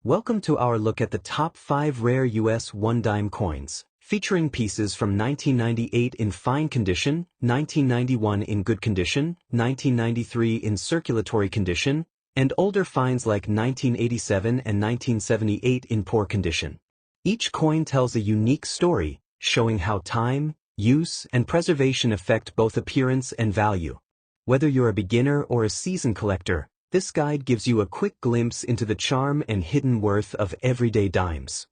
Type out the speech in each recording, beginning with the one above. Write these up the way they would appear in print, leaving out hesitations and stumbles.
Welcome to our look at the top 5 rare US 1-dime coins, featuring pieces from 1998 in fine condition, 1991 in good condition, 1993 in circulatory condition, and older finds like 1987 and 1978 in poor condition. Each coin tells a unique story, showing how time, use, and preservation affect both appearance and value. Whether you're a beginner or a seasoned collector, this guide gives you a quick glimpse into the charm and hidden worth of everyday dimes.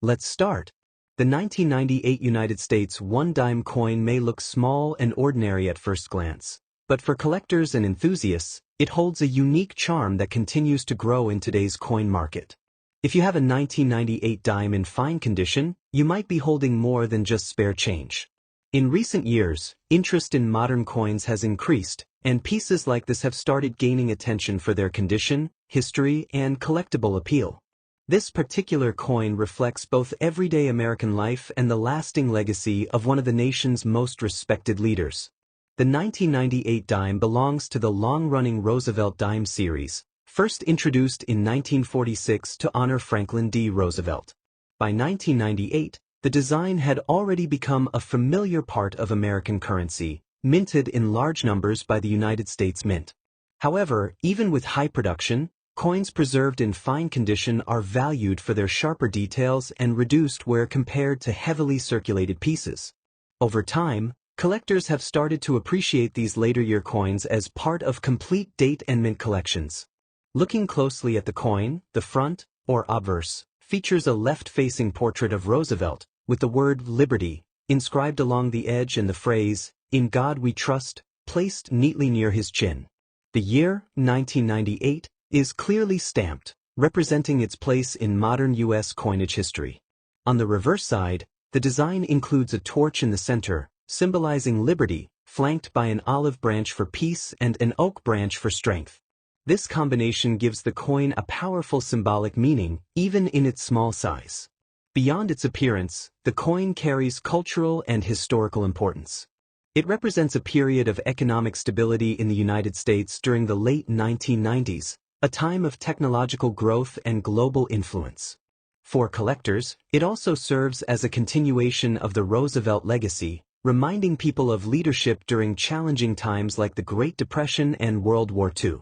Let's start. The 1998 United States 1-dime coin may look small and ordinary at first glance, but for collectors and enthusiasts, it holds a unique charm that continues to grow in today's coin market. If you have a 1998 dime in fine condition, you might be holding more than just spare change. In recent years, interest in modern coins has increased, and pieces like this have started gaining attention for their condition, history, and collectible appeal. This particular coin reflects both everyday American life and the lasting legacy of one of the nation's most respected leaders. The 1998 dime belongs to the long-running Roosevelt dime series, first introduced in 1946 to honor Franklin D. Roosevelt. By 1998, the design had already become a familiar part of American currency, minted in large numbers by the United States Mint. However, even with high production, coins preserved in fine condition are valued for their sharper details and reduced where compared to heavily circulated pieces. Over time, collectors have started to appreciate these later-year coins as part of complete date and mint collections. Looking closely at the coin, the front, or obverse, features a left-facing portrait of Roosevelt, with the word Liberty inscribed along the edge and the phrase, "In God We Trust," placed neatly near his chin. The year, 1998, is clearly stamped, representing its place in modern U.S. coinage history. On the reverse side, the design includes a torch in the center, symbolizing liberty, flanked by an olive branch for peace and an oak branch for strength. This combination gives the coin a powerful symbolic meaning, even in its small size. Beyond its appearance, the coin carries cultural and historical importance. It represents a period of economic stability in the United States during the late 1990s, a time of technological growth and global influence. For collectors, it also serves as a continuation of the Roosevelt legacy, reminding people of leadership during challenging times like the Great Depression and World War II.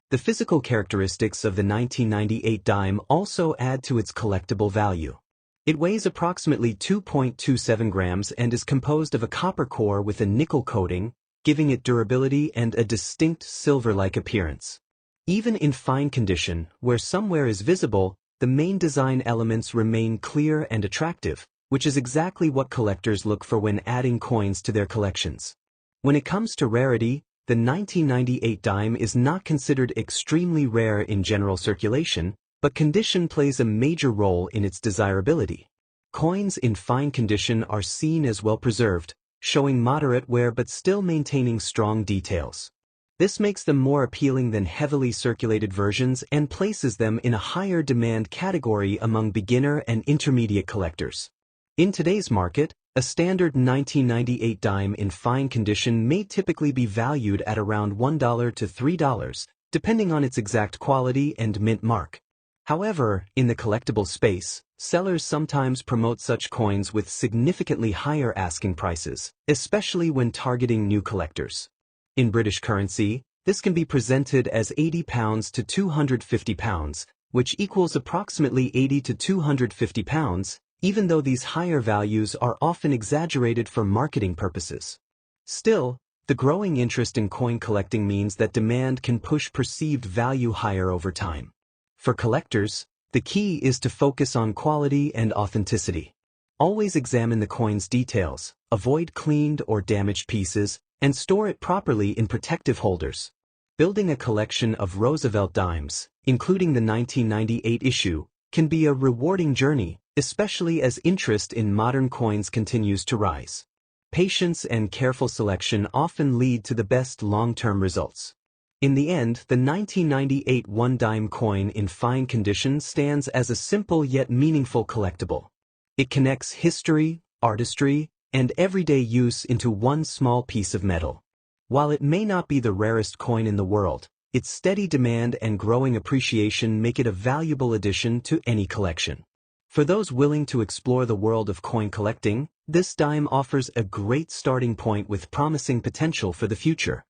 The physical characteristics of the 1998 dime also add to its collectible value. It weighs approximately 2.27 grams and is composed of a copper core with a nickel coating, giving it durability and a distinct silver-like appearance. Even in fine condition, where some wear is visible, the main design elements remain clear and attractive, which is exactly what collectors look for when adding coins to their collections. When it comes to rarity, the 1998 dime is not considered extremely rare in general circulation, but condition plays a major role in its desirability. Coins in fine condition are seen as well preserved, showing moderate wear but still maintaining strong details. This makes them more appealing than heavily circulated versions and places them in a higher demand category among beginner and intermediate collectors. In today's market, a standard 1998 dime in fine condition may typically be valued at around $1 to $3, depending on its exact quality and mint mark. However, in the collectible space, sellers sometimes promote such coins with significantly higher asking prices, especially when targeting new collectors. In British currency, this can be presented as £80 to £250, which equals approximately 80 to £250, even though these higher values are often exaggerated for marketing purposes. Still, the growing interest in coin collecting means that demand can push perceived value higher over time. For collectors, the key is to focus on quality and authenticity. Always examine the coin's details, avoid cleaned or damaged pieces, and store it properly in protective holders. Building a collection of Roosevelt dimes, including the 1998 issue, can be a rewarding journey, especially as interest in modern coins continues to rise. Patience and careful selection often lead to the best long-term results. In the end, the 1998 1-dime coin in fine condition stands as a simple yet meaningful collectible. It connects history, artistry, and everyday use into one small piece of metal. While it may not be the rarest coin in the world, its steady demand and growing appreciation make it a valuable addition to any collection. For those willing to explore the world of coin collecting, this dime offers a great starting point with promising potential for the future.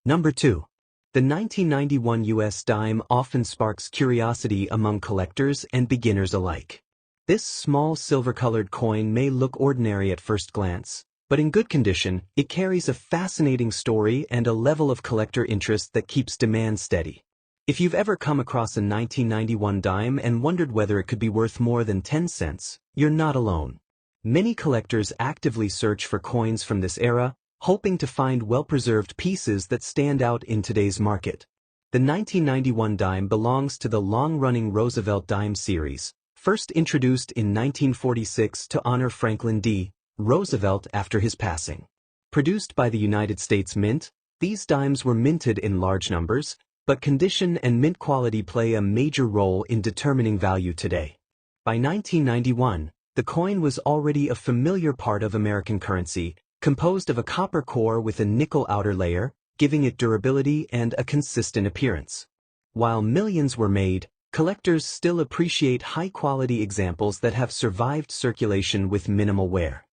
Number 2. The 1991 US dime often sparks curiosity among collectors and beginners alike. This small silver-colored coin may look ordinary at first glance, but in good condition, it carries a fascinating story and a level of collector interest that keeps demand steady. If you've ever come across a 1991 dime and wondered whether it could be worth more than 10 cents, you're not alone. Many collectors actively search for coins from this era, hoping to find well-preserved pieces that stand out in today's market. The 1991 dime belongs to the long-running Roosevelt dime series, first introduced in 1946 to honor Franklin D. Roosevelt after his passing. Produced by the United States Mint, these dimes were minted in large numbers, but condition and mint quality play a major role in determining value today. By 1991, the coin was already a familiar part of American currency, composed of a copper core with a nickel outer layer, giving it durability and a consistent appearance. While millions were made, collectors still appreciate high-quality examples that have survived circulation with minimal wear.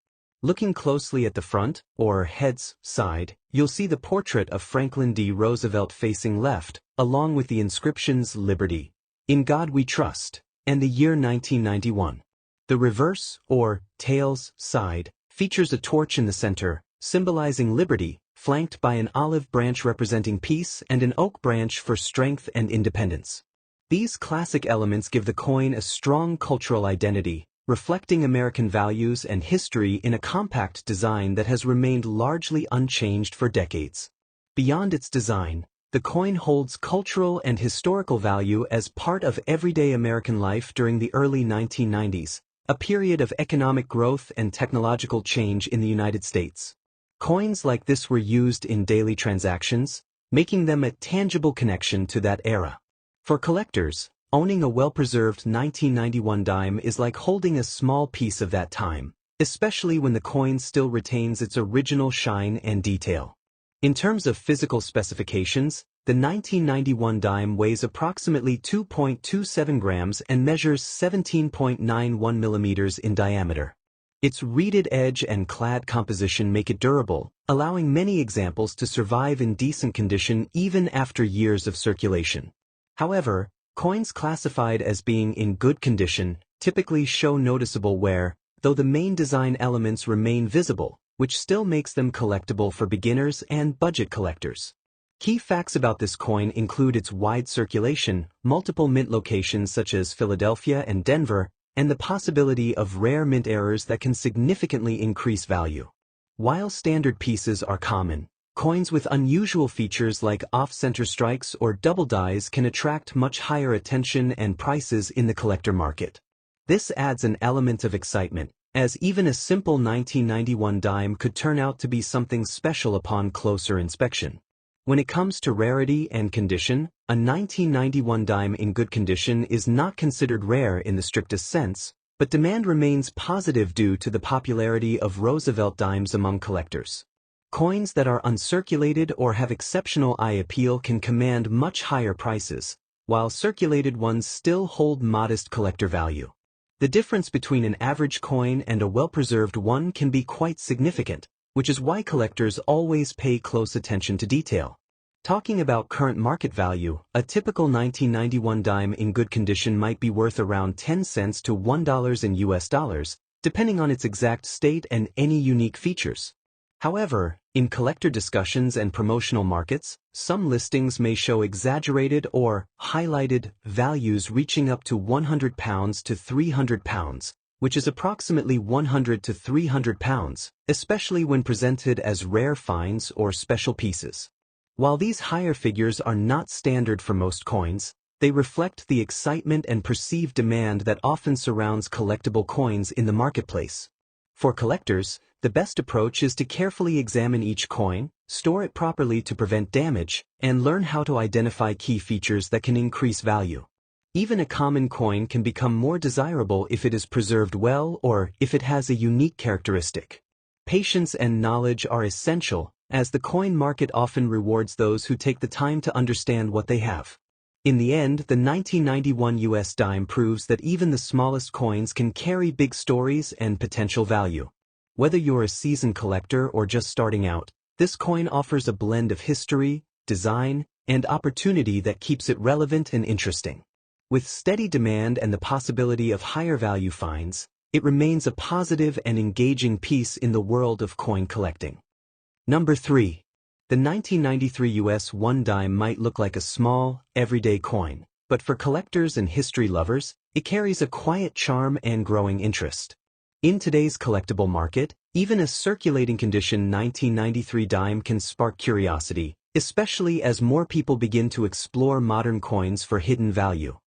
Looking closely at the front, or head's, side, you'll see the portrait of Franklin D. Roosevelt facing left, along with the inscriptions Liberty, In God We Trust, and the year 1991. The reverse, or tail's, side, features a torch in the center, symbolizing liberty, flanked by an olive branch representing peace and an oak branch for strength and independence. These classic elements give the coin a strong cultural identity, reflecting American values and history in a compact design that has remained largely unchanged for decades. Beyond its design, the coin holds cultural and historical value as part of everyday American life during the early 1990s. A period of economic growth and technological change in the United States. Coins like this were used in daily transactions, making them a tangible connection to that era. For collectors, owning a well-preserved 1991 dime is like holding a small piece of that time, especially when the coin still retains its original shine and detail. In terms of physical specifications, the 1991 dime weighs approximately 2.27 grams and measures 17.91 millimeters in diameter. Its reeded edge and clad composition make it durable, allowing many examples to survive in decent condition even after years of circulation. However, coins classified as being in good condition typically show noticeable wear, though the main design elements remain visible, which still makes them collectible for beginners and budget collectors. Key facts about this coin include its wide circulation, multiple mint locations such as Philadelphia and Denver, and the possibility of rare mint errors that can significantly increase value. While standard pieces are common, coins with unusual features like off-center strikes or double dies can attract much higher attention and prices in the collector market. This adds an element of excitement, as even a simple 1991 dime could turn out to be something special upon closer inspection. When it comes to rarity and condition, a 1991 dime in good condition is not considered rare in the strictest sense, but demand remains positive due to the popularity of Roosevelt dimes among collectors. Coins that are uncirculated or have exceptional eye appeal can command much higher prices, while circulated ones still hold modest collector value. The difference between an average coin and a well-preserved one can be quite significant, which is why collectors always pay close attention to detail. Talking about current market value, a typical 1991 dime in good condition might be worth around 10 cents to $1 in US dollars, depending on its exact state and any unique features. However, in collector discussions and promotional markets, some listings may show exaggerated or highlighted values reaching up to £100 to £300, which is approximately 100 to 300 pounds, especially when presented as rare finds or special pieces. While these higher figures are not standard for most coins, they reflect the excitement and perceived demand that often surrounds collectible coins in the marketplace. For collectors, the best approach is to carefully examine each coin, store it properly to prevent damage, and learn how to identify key features that can increase value. Even a common coin can become more desirable if it is preserved well or if it has a unique characteristic. Patience and knowledge are essential, as the coin market often rewards those who take the time to understand what they have. In the end, the 1991 US dime proves that even the smallest coins can carry big stories and potential value. Whether you're a seasoned collector or just starting out, this coin offers a blend of history, design, and opportunity that keeps it relevant and interesting. With steady demand and the possibility of higher value finds, it remains a positive and engaging piece in the world of coin collecting. Number 3. The 1993 US 1 dime might look like a small, everyday coin, but for collectors and history lovers, it carries a quiet charm and growing interest. In today's collectible market, even a circulating condition 1993 dime can spark curiosity, especially as more people begin to explore modern coins for hidden value.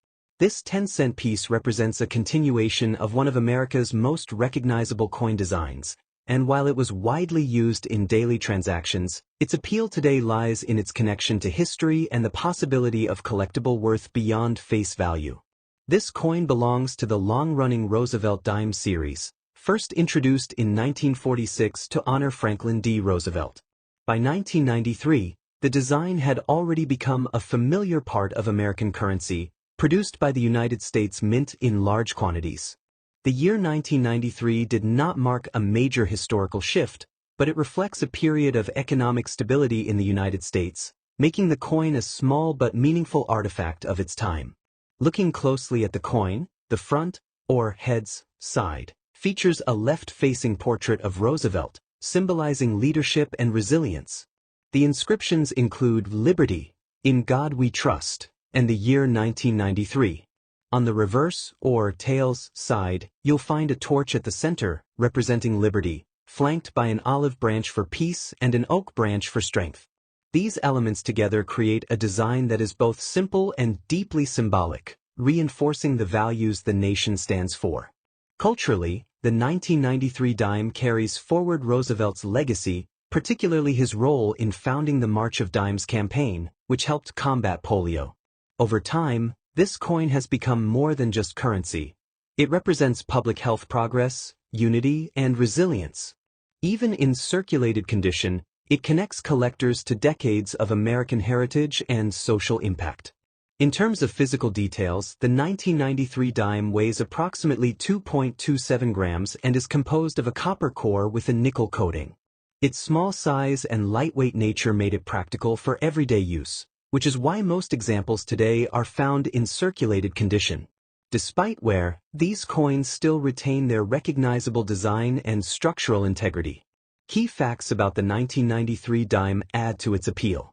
This 10-cent piece represents a continuation of one of America's most recognizable coin designs, and while it was widely used in daily transactions, its appeal today lies in its connection to history and the possibility of collectible worth beyond face value. This coin belongs to the long-running Roosevelt dime series, first introduced in 1946 to honor Franklin D. Roosevelt. By 1993, the design had already become a familiar part of American currency, produced by the United States Mint in large quantities. The year 1993 did not mark a major historical shift, but it reflects a period of economic stability in the United States, making the coin a small but meaningful artifact of its time. Looking closely at the coin, the front, or head's, side, features a left-facing portrait of Roosevelt, symbolizing leadership and resilience. The inscriptions include "Liberty, in God We Trust," and the year 1993. On the reverse, or tails, side, you'll find a torch at the center, representing liberty, flanked by an olive branch for peace and an oak branch for strength. These elements together create a design that is both simple and deeply symbolic, reinforcing the values the nation stands for. Culturally, the 1993 dime carries forward Roosevelt's legacy, particularly his role in founding the March of Dimes campaign, which helped combat polio. Over time, this coin has become more than just currency. It represents public health progress, unity, and resilience. Even in circulated condition, it connects collectors to decades of American heritage and social impact. In terms of physical details, the 1993 dime weighs approximately 2.27 grams and is composed of a copper core with a nickel coating. Its small size and lightweight nature made it practical for everyday use, which is why most examples today are found in circulated condition. Despite wear, these coins still retain their recognizable design and structural integrity. Key facts about the 1993 dime add to its appeal.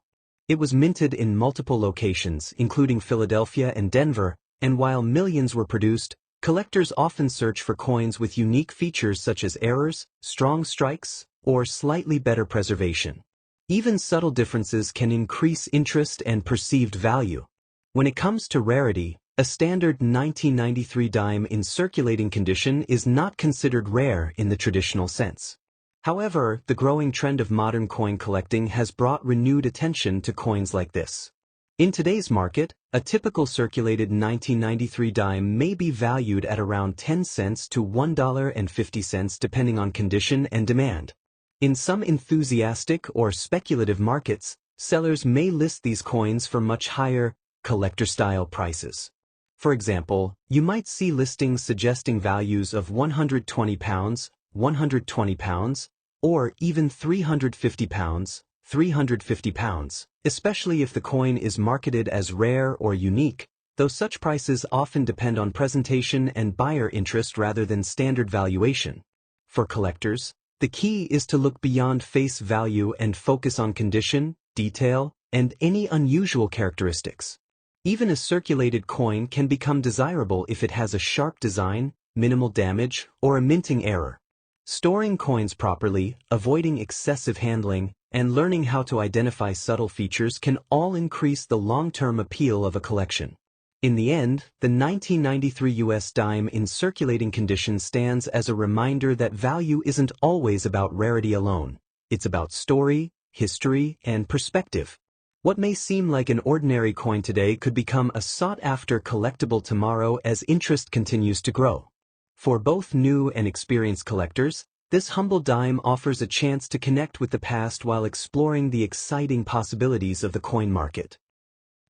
It was minted in multiple locations, including Philadelphia and Denver, and while millions were produced, collectors often search for coins with unique features such as errors, strong strikes, or slightly better preservation. Even subtle differences can increase interest and perceived value. When it comes to rarity, a standard 1993 dime in circulating condition is not considered rare in the traditional sense. However, the growing trend of modern coin collecting has brought renewed attention to coins like this. In today's market, a typical circulated 1993 dime may be valued at around 10 cents to $1.50 depending on condition and demand. In some enthusiastic or speculative markets, sellers may list these coins for much higher, collector-style prices. For example, you might see listings suggesting values of £120, £120, or even £350, £350, especially if the coin is marketed as rare or unique, though such prices often depend on presentation and buyer interest rather than standard valuation. For collectors, the key is to look beyond face value and focus on condition, detail, and any unusual characteristics. Even a circulated coin can become desirable if it has a sharp design, minimal damage, or a minting error. Storing coins properly, avoiding excessive handling, and learning how to identify subtle features can all increase the long-term appeal of a collection. In the end, the 1993 US dime in circulating condition stands as a reminder that value isn't always about rarity alone. It's about story, history, and perspective. What may seem like an ordinary coin today could become a sought-after collectible tomorrow as interest continues to grow. For both new and experienced collectors, This humble dime offers a chance to connect with the past while exploring the exciting possibilities of the coin market.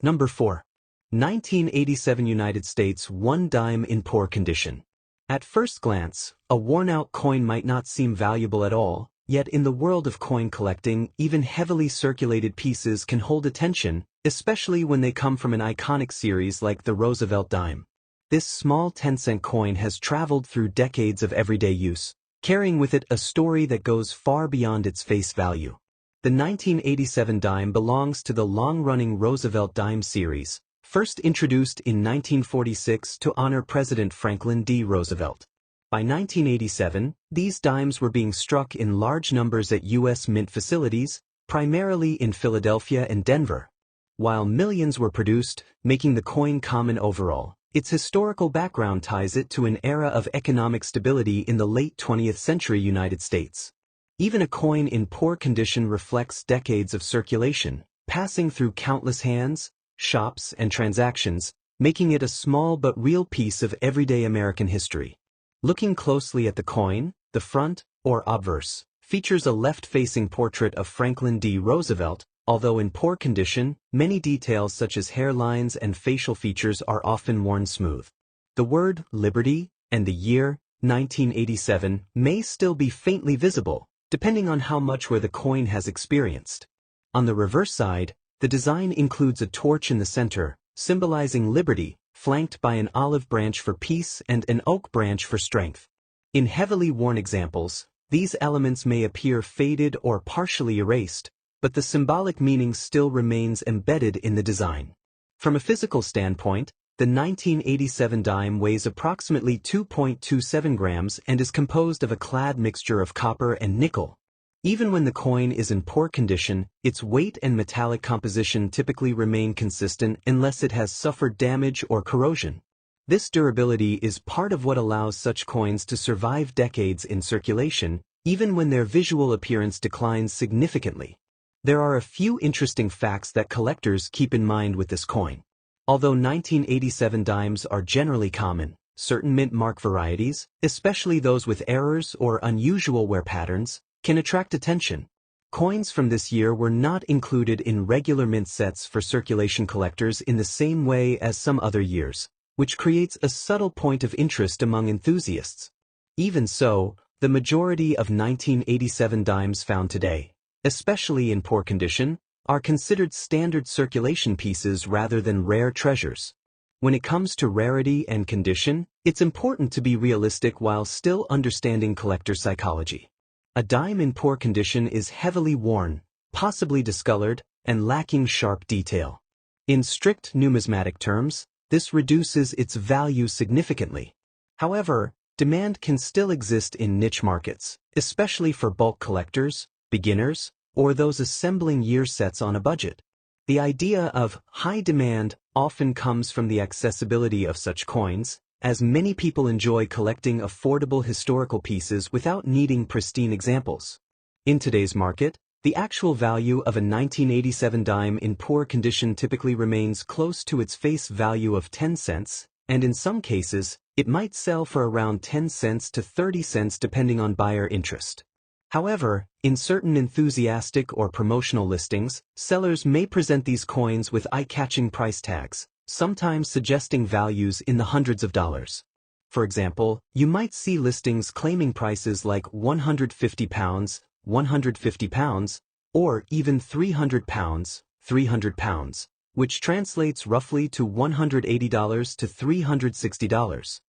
Number 4. 1987 United States 1 dime in poor condition. At first glance, a worn-out coin might not seem valuable at all, yet in the world of coin collecting, even heavily circulated pieces can hold attention, especially when they come from an iconic series like the Roosevelt dime. This small 10-cent coin has traveled through decades of everyday use, carrying with it a story that goes far beyond its face value. The 1987 dime belongs to the long-running Roosevelt dime series, first introduced in 1946 to honor President Franklin D. Roosevelt. By 1987, these dimes were being struck in large numbers at U.S. mint facilities, primarily in Philadelphia and Denver. While millions were produced, making the coin common overall, its historical background ties it to an era of economic stability in the late 20th century United States. Even a coin in poor condition reflects decades of circulation, passing through countless hands, shops, and transactions, making it a small but real piece of everyday American history. Looking closely at the coin, the front, or obverse, features a left-facing portrait of Franklin D. Roosevelt. Although in poor condition, many details such as hairlines and facial features are often worn smooth. The word Liberty and the year 1987 may still be faintly visible, depending on how much wear the coin has experienced. On the reverse side, the design includes a torch in the center, symbolizing liberty, flanked by an olive branch for peace and an oak branch for strength. In heavily worn examples, these elements may appear faded or partially erased, but the symbolic meaning still remains embedded in the design. From a physical standpoint, the 1987 dime weighs approximately 2.27 grams and is composed of a clad mixture of copper and nickel. Even when the coin is in poor condition, its weight and metallic composition typically remain consistent unless it has suffered damage or corrosion. This durability is part of what allows such coins to survive decades in circulation, even when their visual appearance declines significantly. There are a few interesting facts that collectors keep in mind with this coin. Although 1987 dimes are generally common, certain mint mark varieties, especially those with errors or unusual wear patterns, can attract attention. Coins from this year were not included in regular mint sets for circulation collectors in the same way as some other years, which creates a subtle point of interest among enthusiasts. Even so, the majority of 1987 dimes found today, especially in poor condition, are considered standard circulation pieces rather than rare treasures. When it comes to rarity and condition, it's important to be realistic while still understanding collector psychology. A dime in poor condition is heavily worn, possibly discolored, and lacking sharp detail. In strict numismatic terms, this reduces its value significantly. However, demand can still exist in niche markets, especially for bulk collectors, beginners, or those assembling year sets on a budget. The idea of high demand often comes from the accessibility of such coins, as many people enjoy collecting affordable historical pieces without needing pristine examples. In today's market, the actual value of a 1987 dime in poor condition typically remains close to its face value of 10 cents, and in some cases, it might sell for around 10 cents to 30 cents depending on buyer interest. However, in certain enthusiastic or promotional listings, sellers may present these coins with eye-catching price tags, sometimes suggesting values in the hundreds of dollars. For example, you might see listings claiming prices like £150, £150, or even £300, £300, which translates roughly to $180 to $360.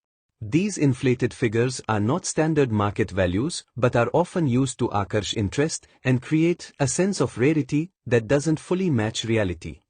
These inflated figures are not standard market values, but are often used to encourage interest and create a sense of rarity that doesn't fully match reality.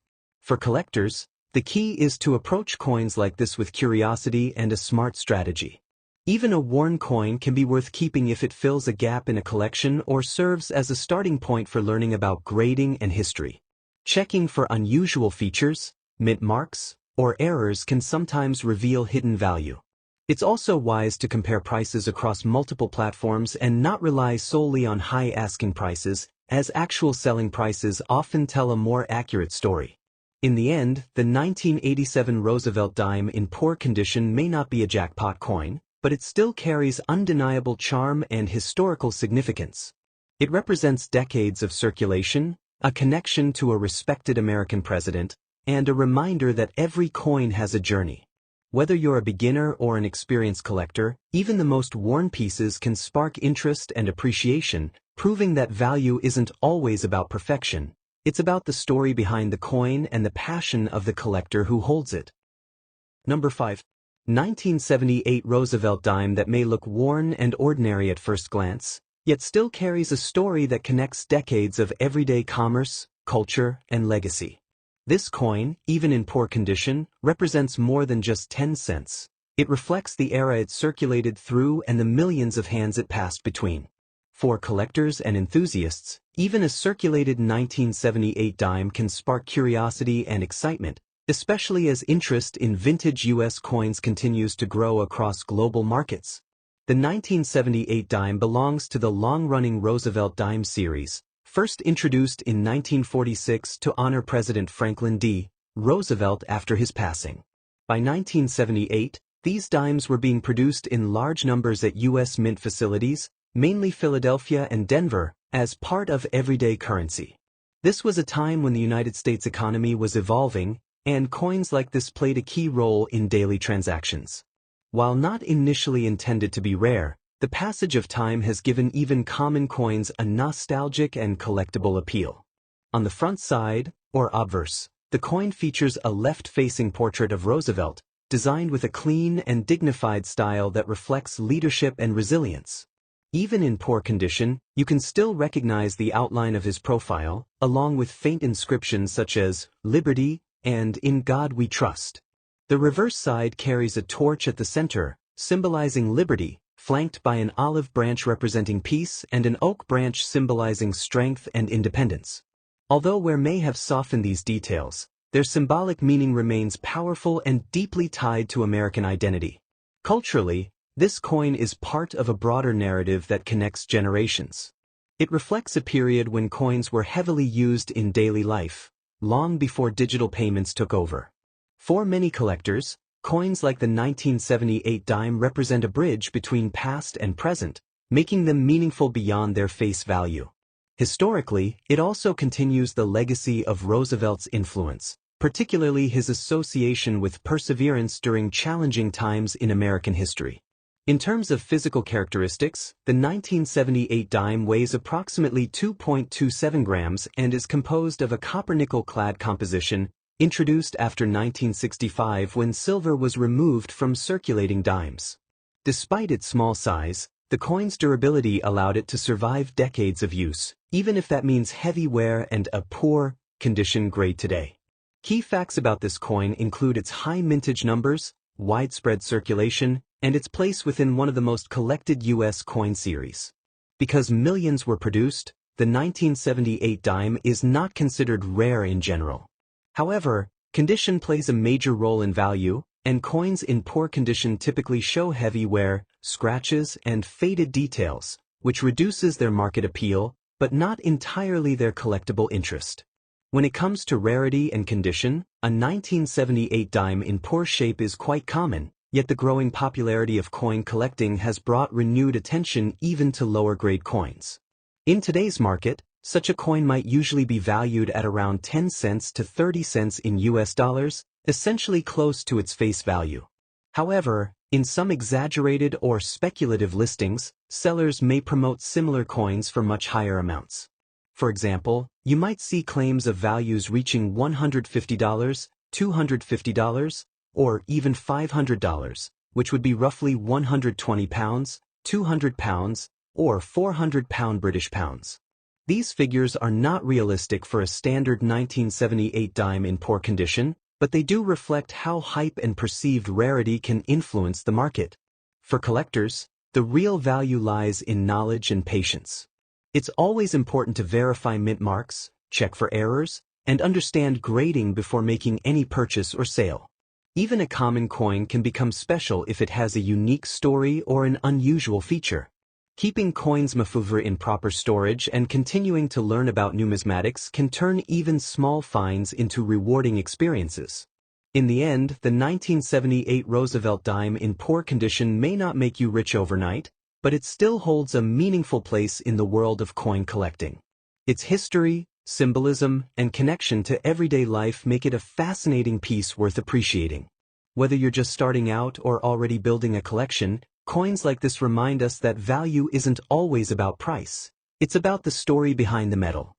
For collectors, the key is to approach coins like this with curiosity and a smart strategy. Even a worn coin can be worth keeping if it fills a gap in a collection or serves as a starting point for learning about grading and history. Checking for unusual features, mint marks, or errors can sometimes reveal hidden value. It's also wise to compare prices across multiple platforms and not rely solely on high asking prices, as actual selling prices often tell a more accurate story. In the end, the 1987 Roosevelt dime in poor condition may not be a jackpot coin, but it still carries undeniable charm and historical significance. It represents decades of circulation, a connection to a respected American president, and a reminder that every coin has a journey. Whether you're a beginner or an experienced collector, even the most worn pieces can spark interest and appreciation, proving that value isn't always about perfection. It's about the story behind the coin and the passion of the collector who holds it. Number 5. 1978 Roosevelt dime that may look worn and ordinary at first glance, yet still carries a story that connects decades of everyday commerce, culture, and legacy. This coin, even in poor condition, represents more than just 10 cents. It reflects the era it circulated through and the millions of hands it passed between. For collectors and enthusiasts, even a circulated 1978 dime can spark curiosity and excitement, especially as interest in vintage U.S. coins continues to grow across global markets. The 1978 dime belongs to the long-running Roosevelt dime series, first introduced in 1946 to honor President Franklin D. Roosevelt after his passing. By 1978, these dimes were being produced in large numbers at U.S. mint facilities, mainly Philadelphia and Denver, as part of everyday currency. This was a time when the United States economy was evolving, and coins like this played a key role in daily transactions. While not initially intended to be rare, the passage of time has given even common coins a nostalgic and collectible appeal. On the front side, or obverse, the coin features a left-facing portrait of Roosevelt, designed with a clean and dignified style that reflects leadership and resilience. Even in poor condition, you can still recognize the outline of his profile, along with faint inscriptions such as "Liberty" and "In God We Trust." The reverse side carries a torch at the center, symbolizing liberty, flanked by an olive branch representing peace and an oak branch symbolizing strength and independence. Although wear may have softened these details, their symbolic meaning remains powerful and deeply tied to American identity. Culturally, this coin is part of a broader narrative that connects generations. It reflects a period when coins were heavily used in daily life, long before digital payments took over. For many collectors, coins like the 1978 dime represent a bridge between past and present, making them meaningful beyond their face value. Historically, it also continues the legacy of Roosevelt's influence, particularly his association with perseverance during challenging times in American history. In terms of physical characteristics, the 1978 dime weighs approximately 2.27 grams and is composed of a copper-nickel clad composition, introduced after 1965 when silver was removed from circulating dimes. Despite its small size, the coin's durability allowed it to survive decades of use, even if that means heavy wear and a poor condition grade today. Key facts about this coin include its high mintage numbers, widespread circulation, and its place within one of the most collected U.S. coin series. Because millions were produced, the 1978 dime is not considered rare in general. However, condition plays a major role in value, and coins in poor condition typically show heavy wear, scratches, and faded details, which reduces their market appeal, but not entirely their collectible interest. When it comes to rarity and condition, a 1978 dime in poor shape is quite common, yet the growing popularity of coin collecting has brought renewed attention even to lower-grade coins. In today's market, such a coin might usually be valued at around 10 cents to 30 cents in US dollars, essentially close to its face value. However, in some exaggerated or speculative listings, sellers may promote similar coins for much higher amounts. For example, you might see claims of values reaching $150, $250, or even $500, which would be roughly 120 pounds, 200 pounds, or 400 British pounds. These figures are not realistic for a standard 1978 dime in poor condition, but they do reflect how hype and perceived rarity can influence the market. For collectors, the real value lies in knowledge and patience. It's always important to verify mint marks, check for errors, and understand grading before making any purchase or sale. Even a common coin can become special if it has a unique story or an unusual feature. Keeping coins mafouvre in proper storage and continuing to learn about numismatics can turn even small finds into rewarding experiences. In the end, the 1978 Roosevelt dime in poor condition may not make you rich overnight, but it still holds a meaningful place in the world of coin collecting. Its history, symbolism, and connection to everyday life make it a fascinating piece worth appreciating. Whether you're just starting out or already building a collection, coins like this remind us that value isn't always about price. It's about the story behind the metal.